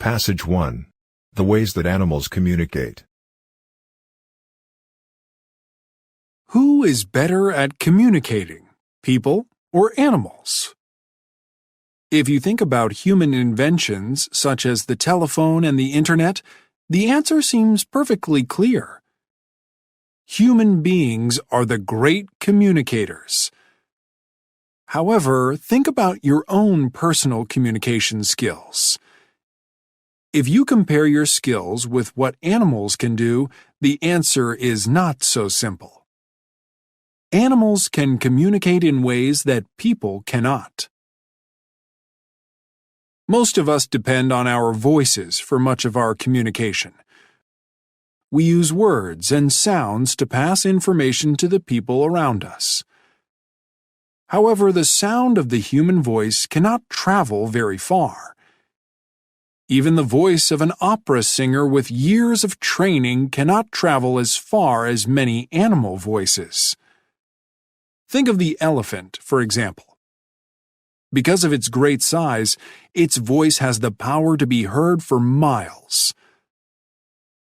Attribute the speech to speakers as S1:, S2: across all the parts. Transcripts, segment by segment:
S1: Passage 1. The ways that animals communicate.
S2: Who is better at communicating, people or animals? If you think about human inventions such as the telephone and the internet, the answer seems perfectly clear. Human beings are the great communicators. However, think about your own personal communication skills. If you compare your skills with what animals can do, the answer is not so simple. Animals can communicate in ways that people cannot. Most of us depend on our voices for much of our communication. We use words and sounds to pass information to the people around us. However, the sound of the human voice cannot travel very far. Even the voice of an opera singer with years of training cannot travel as far as many animal voices. Think of the elephant, for example. Because of its great size, its voice has the power to be heard for miles.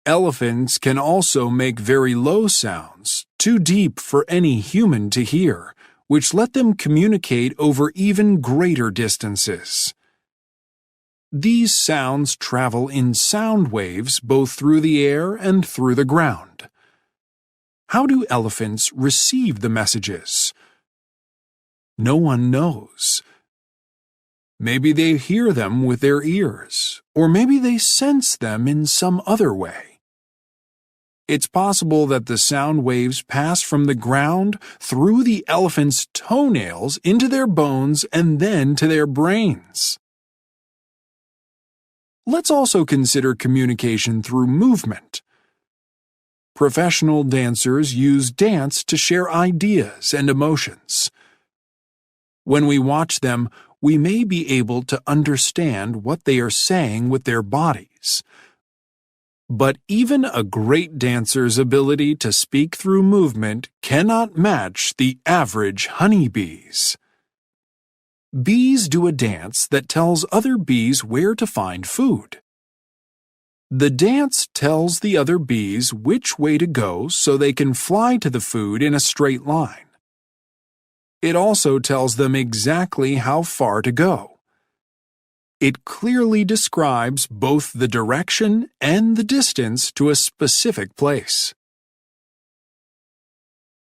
S2: Elephants can also make very low sounds, too deep for any human to hear, which let them communicate over even greater distances. These sounds travel in sound waves both through the air and through the ground. How do elephants receive the messages? No one knows. Maybe they hear them with their ears, or maybe they sense them in some other way. It's possible that the sound waves pass from the ground through the elephant's toenails into their bones and then to their brains. Let's also consider communication through movement. Professional dancers use dance to share ideas and emotions. When we watch them, we may be able to understand what they are saying with their bodies. But even a great dancer's ability to speak through movement cannot match the average honeybees. Bees do a dance that tells other bees where to find food. The dance tells the other bees which way to go so they can fly to the food in a straight line. It also tells them exactly how far to go. It clearly describes both the direction and the distance to a specific place.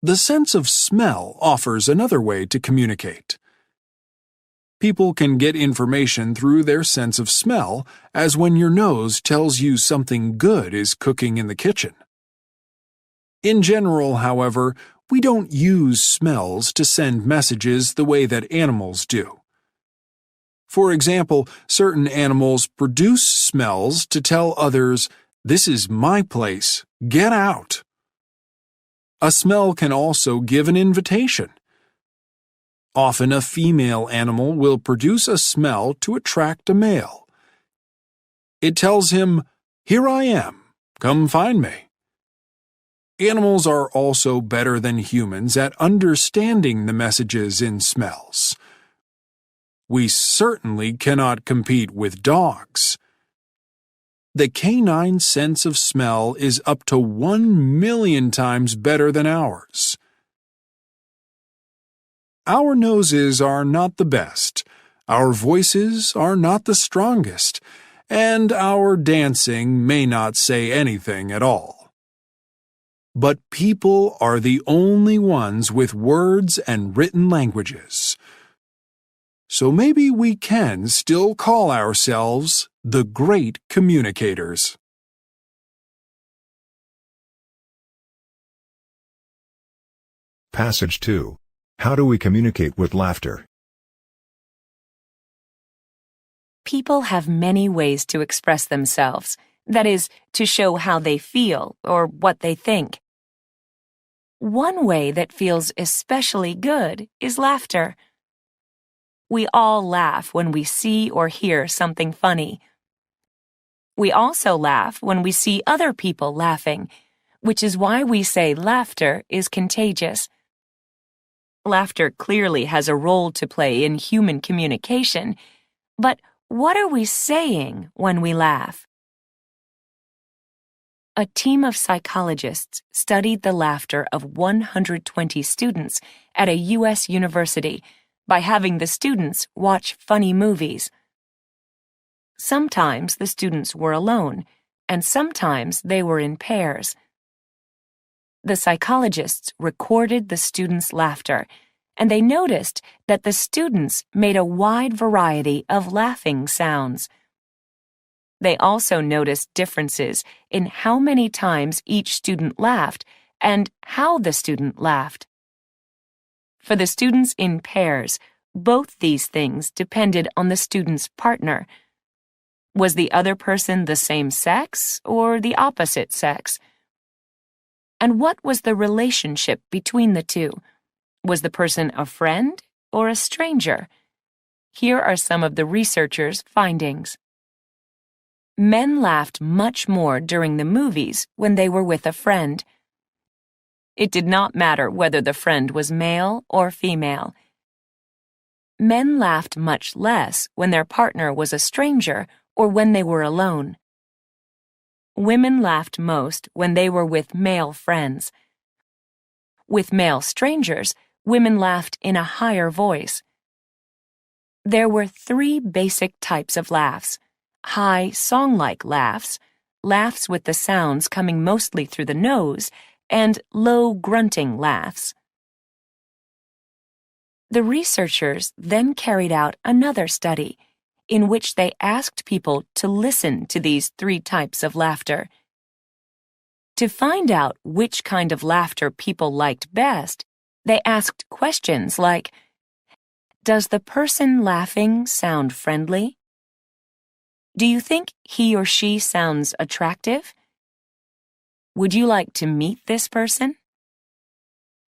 S2: The sense of smell offers another way to communicate. People can get information through their sense of smell, as when your nose tells you something good is cooking in the kitchen. In general, however, we don't use smells to send messages the way that animals do. For example, certain animals produce smells to tell others, "This is my place, get out." A smell can also give an invitation. Often a female animal will produce a smell to attract a male. It tells him, "Here I am, come find me." Animals are also better than humans at understanding the messages in smells. We certainly cannot compete with dogs. The canine sense of smell is up to 1,000,000 times better than ours. Our noses are not the best, our voices are not the strongest, and our dancing may not say anything at all. But people are the only ones with words and written languages. So maybe we can still call ourselves the great communicators.
S1: Passage 2. How do we communicate with laughter?
S3: People have many ways to express themselves, that is, to show how they feel or what they think. One way that feels especially good is laughter. We all laugh when we see or hear something funny. We also laugh when we see other people laughing, which is why we say laughter is contagious. Laughter clearly has a role to play in human communication, but What are we saying when we laugh? A team of psychologists studied the laughter of 120 students at a U.S. university by having the students watch funny movies. Sometimes the students were alone, and sometimes they were in pairs. The psychologists recorded the students' laughter, and they noticed that the students made a wide variety of laughing sounds. They also noticed differences in how many times each student laughed and how the student laughed. For the students in pairs, both these things depended on the student's partner. Was the other person the same sex or the opposite sex? And what was the relationship between the two? Was the person a friend or a stranger? Here are some of the researchers' findings. Men laughed much more during the movies when they were with a friend. It did not matter whether the friend was male or female. Men laughed much less when their partner was a stranger or when they were alone. Women laughed most when they were with male friends. With male strangers, women laughed in a higher voice. There were 3 basic types of laughs: high song-like laughs, laughs with the sounds coming mostly through the nose, and low grunting laughs. The researchers then carried out another study in which they asked people to listen to these 3 types of laughter. To find out which kind of laughter people liked best, they asked questions like, does the person laughing sound friendly? Do you think he or she sounds attractive? Would you like to meet this person?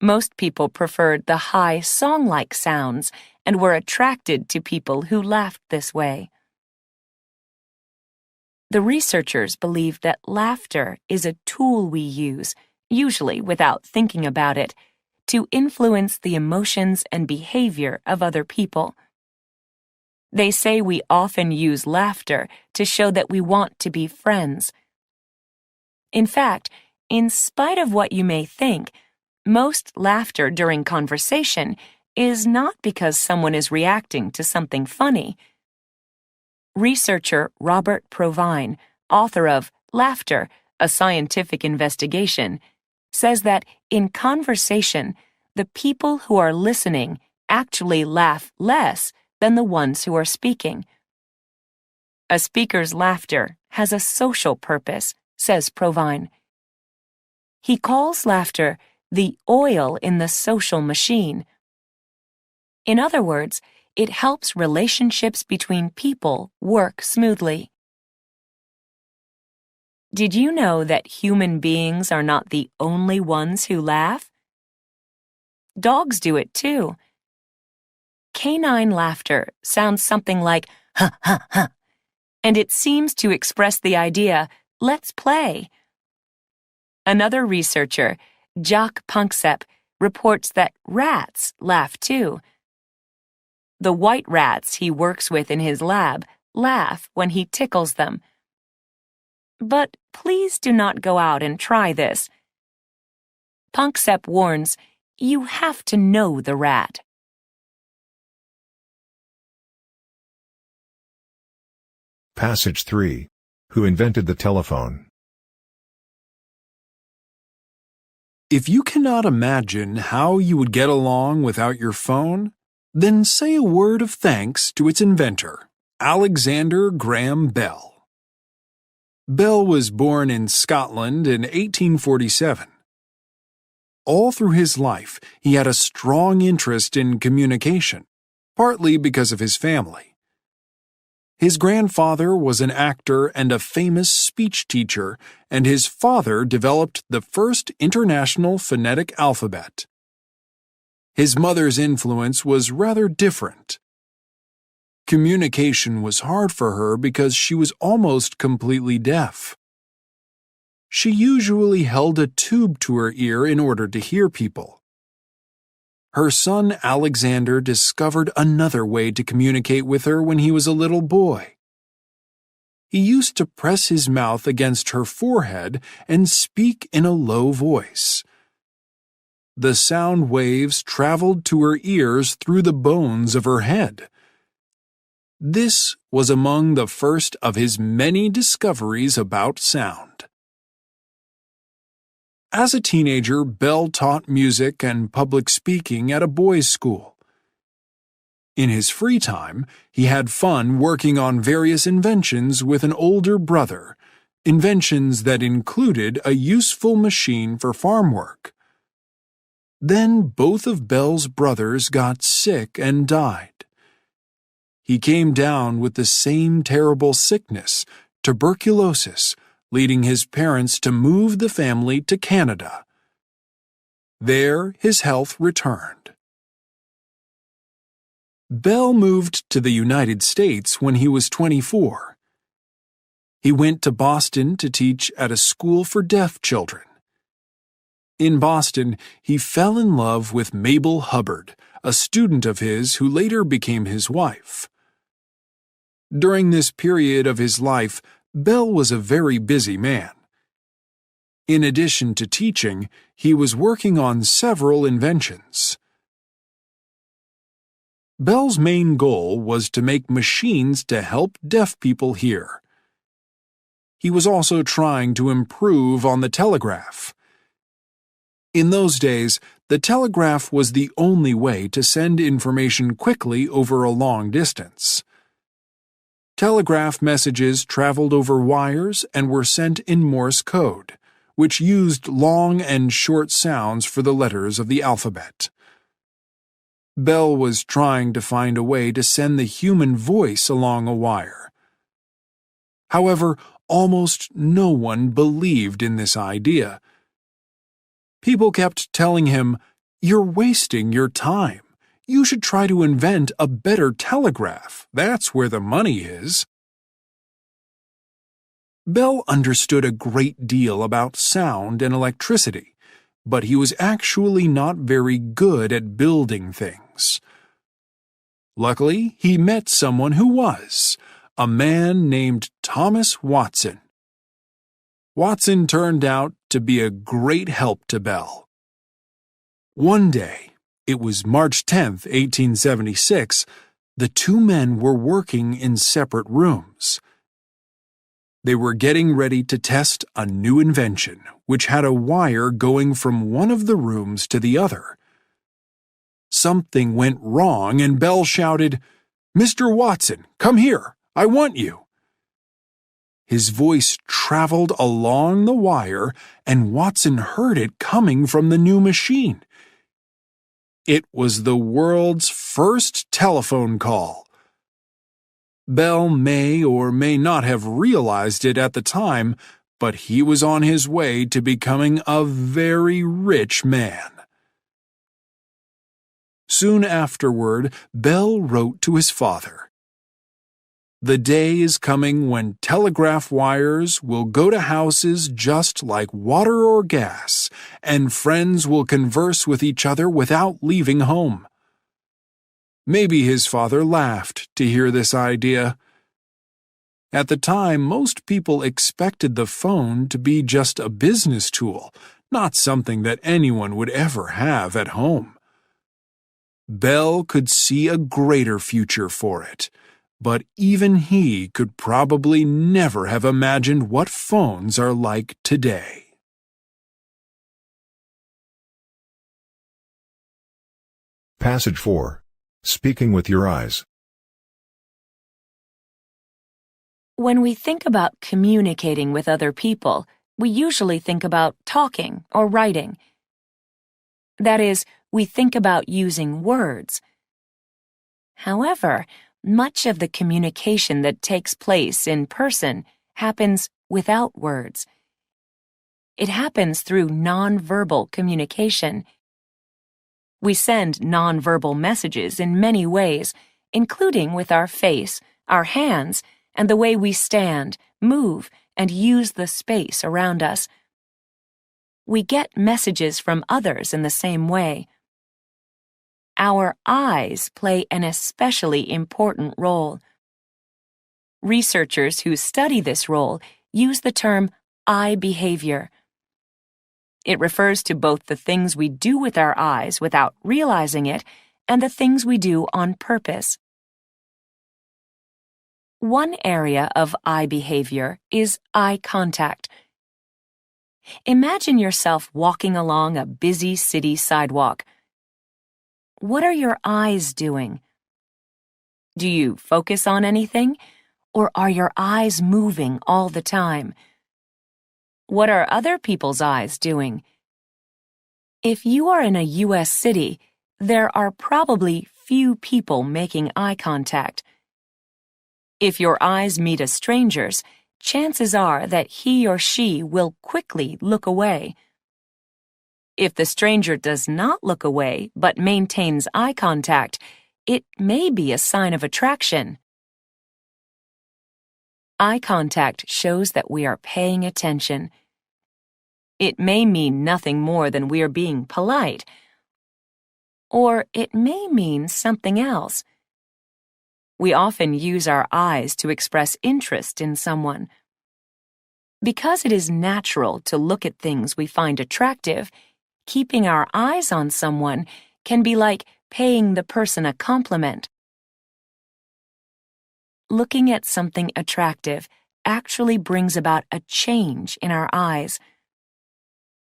S3: Most people preferred the high song-like sounds and were attracted to people who laughed this way. The researchers believe that laughter is a tool we use, usually without thinking about it, to influence the emotions and behavior of other people. They say we often use laughter to show that we want to be friends. In fact, in spite of what you may think, most laughter during conversation is not because someone is reacting to something funny. Researcher Robert Provine, author of Laughter, A Scientific Investigation, says that in conversation, the people who are listening actually laugh less than the ones who are speaking. A speaker's laughter has a social purpose, says Provine. He calls laughter the oil in the social machine. In other words, it helps relationships between people work smoothly. Did you know that human beings are not the only ones who laugh? Dogs do it too. Canine laughter sounds something like ha ha ha, and it seems to express the idea, let's play. Another researcher, Jacques Panksepp, reports that rats laugh too. The white rats he works with in his lab laugh when he tickles them. But please do not go out and try this. Panksepp warns, you have to know the rat.
S1: Passage 3. Who invented the telephone?
S2: If you cannot imagine how you would get along without your phone, then say a word of thanks to its inventor, Alexander Graham Bell. Bell was born in Scotland in 1847. All through his life, he had a strong interest in communication, partly because of his family. His grandfather was an actor and a famous speech teacher, and his father developed the first international phonetic alphabet. His mother's influence was rather different. Communication was hard for her because she was almost completely deaf. She usually held a tube to her ear in order to hear people. her son Alexander discovered another way to communicate with her when he was a little boy. He used to press his mouth against her forehead and speak in a low voice. The sound waves traveled to her ears through the bones of her head. This was among the first of his many discoveries about sound. As a teenager, Bell taught music and public speaking at a boys' school. In his free time, he had fun working on various inventions with an older brother, inventions that included a useful machine for farm work. Then both of Bell's brothers got sick and died. He came down with the same terrible sickness, tuberculosis, leading his parents to move the family to Canada. There, his health returned. Bell moved to the United States when he was 24. He went to Boston to teach at a school for deaf children. In Boston, he fell in love with Mabel Hubbard, a student of his who later became his wife. During this period of his life, Bell was a very busy man. In addition to teaching, he was working on several inventions. Bell's main goal was to make machines to help deaf people hear. He was also trying to improve on the telegraph. In those days, the telegraph was the only way to send information quickly over a long distance. Telegraph messages traveled over wires and were sent in Morse code, which used long and short sounds for the letters of the alphabet. Bell was trying to find a way to send the human voice along a wire. However, almost no one believed in this idea. People kept telling him, "You're wasting your time. You should try to invent a better telegraph. That's where the money is." Bell understood a great deal about sound and electricity, but he was actually not very good at building things. Luckily, he met someone who was, a man named Thomas Watson. Watson turned out to be a great help to Bell. One day, it was March 10, 1876, the two men were working in separate rooms. They were getting ready to test a new invention, which had a wire going from one of the rooms to the other. Something went wrong and Bell shouted, "Mr. Watson, come here, I want you." His voice traveled along the wire and Watson heard it coming from the new machine. It was the world's first telephone call. Bell may or may not have realized it at the time, but he was on his way to becoming a very rich man. Soon afterward, Bell wrote to his father, "The day is coming when telegraph wires will go to houses just like water or gas, and friends will converse with each other without leaving home." Maybe his father laughed to hear this idea. At the time, most people expected the phone to be just a business tool, not something that anyone would ever have at home. Bell could see a greater future for it, but even he could probably never have imagined what phones are like today.
S1: Passage 4. Speaking with your eyes.
S3: When we think about communicating with other people, we usually think about talking or writing. That is, we think about using words. However, much of the communication that takes place in person happens without words. It happens through nonverbal communication. We send nonverbal messages in many ways, including with our face, our hands, and the way we stand, move, and use the space around us. We get messages from others in the same way. our eyes play an especially important role. Researchers who study this role use the term eye behavior. It refers to both the things we do with our eyes without realizing it and the things we do on purpose. One area of eye behavior is eye contact. Imagine yourself walking along a busy city sidewalk. What are your eyes doing? Do you focus on anything, or are your eyes moving all the time? What are other people's eyes doing? If you are in a U.S. city, there are probably few people making eye contact. If your eyes meet a stranger's, chances are that he or she will quickly look away. If the stranger does not look away but maintains eye contact, it may be a sign of attraction. Eye contact shows that we are paying attention. It may mean nothing more than we are being polite, or it may mean something else. We often use our eyes to express interest in someone. Because it is natural to look at things we find attractive, keeping our eyes on someone can be like paying the person a compliment. Looking at something attractive actually brings about a change in our eyes.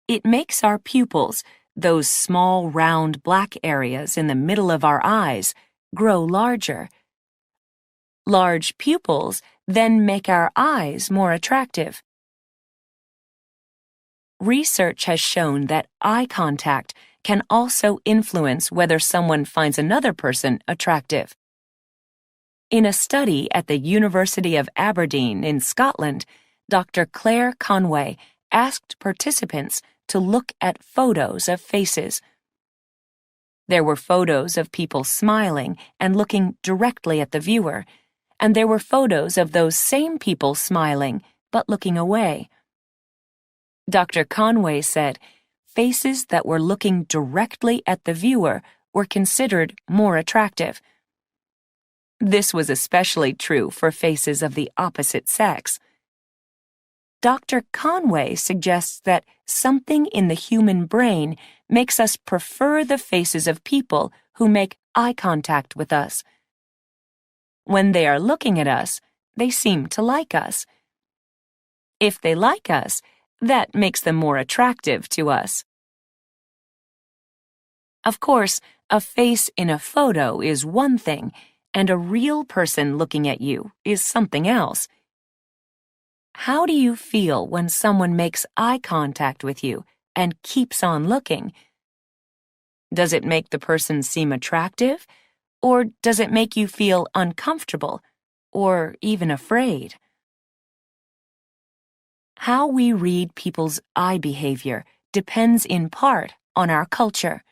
S3: It makes our pupils, those small round black areas in the middle of our eyes, grow larger. Large pupils then make our eyes more attractive. Research has shown that eye contact can also influence whether someone finds another person attractive. In a study at the University of Aberdeen in Scotland, Dr. Claire Conway asked participants to look at photos of faces. There were photos of people smiling and looking directly at the viewer, and there were photos of those same people smiling but looking away. Dr. Conway said faces that were looking directly at the viewer were considered more attractive. This was especially true for faces of the opposite sex. Dr. Conway suggests that something in the human brain makes us prefer the faces of people who make eye contact with us. When they are looking at us, they seem to like us. If they like us, that makes them more attractive to us. Of course, a face in a photo is one thing, and a real person looking at you is something else. How do you feel when someone makes eye contact with you and keeps on looking? Does it make the person seem attractive, or does it make you feel uncomfortable, or even afraid? How we read people's eye behavior depends in part on our culture.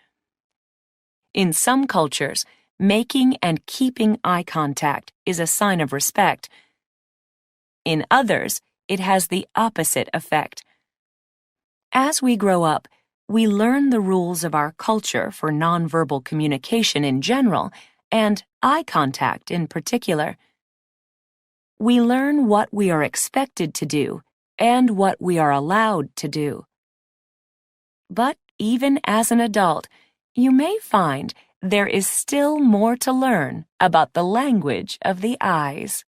S3: In some cultures, making and keeping eye contact is a sign of respect. In others, it has the opposite effect. As we grow up, we learn the rules of our culture for nonverbal communication in general and eye contact in particular. We learn what we are expected to do and what we are allowed to do. But even as an adult, you may find there is still more to learn about the language of the eyes.